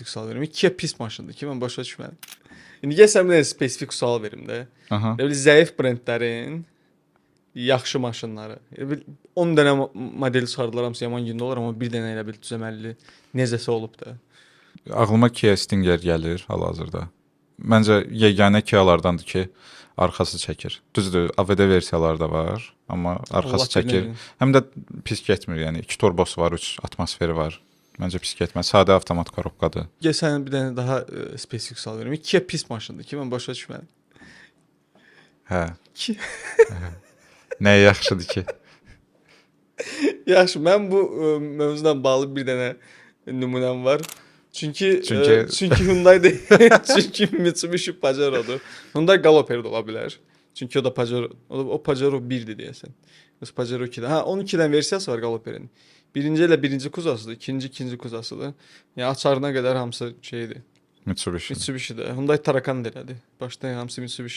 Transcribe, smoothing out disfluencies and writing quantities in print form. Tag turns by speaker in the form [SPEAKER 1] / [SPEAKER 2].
[SPEAKER 1] sual verim. Ikiye pis maşındır ki, mən başa düşmədim. İndi gəl sən bir dənə spesifik sual verim də.
[SPEAKER 2] Aha.
[SPEAKER 1] Belə zəif brendlərin yaxşı maşınları. 10 dənə modeli çıxardılar, hamısı yaman gündə olur, amma bir dənə elə bil düzəməlli necəsə olub da.
[SPEAKER 2] Ağlıma Kia Stinger gəlir hal-hazırda. Məncə yeganə Kialardandır ki, arxası çəkir. Düzdür, AVD versiyaları da var, amma arxası
[SPEAKER 1] Allah
[SPEAKER 2] çəkir.
[SPEAKER 1] bilir.
[SPEAKER 2] Həm də pis getmir, yəni 2 turbosu var, 3 atmosferi var. Məncə pis getməz. Sadə avtomat korobkadır.
[SPEAKER 1] Gəl sənə bir dənə daha spesifik sual verim. Ikiye pis maşındır ki, mən başa düşmədim.
[SPEAKER 2] Hə.
[SPEAKER 1] Ki-
[SPEAKER 2] Nə yaxşıdır ki?
[SPEAKER 1] Yaxşı, mən bu mövzudan bağlı bir dənə nümunəm var. Çünki Hyundai deyil, çünki Mitsubishi Pajero'dur. Hyundai Galloper də ola bilər. Çünki o da Pajero, o Pajero 1-dir deyəsən. Yoxsa Pajero 2-dir. Ha, 12-dən versiyası var Galloper'in. Birinci ilə birinci kuzasıdır, ikinci kuzasıdır. Yəni açarına qədər hamısı şeydir.
[SPEAKER 2] Mitsubishi.
[SPEAKER 1] Mitsubishi'dir. Hyundai Taracan da elədir. Başdan hamısı Mitsubishi.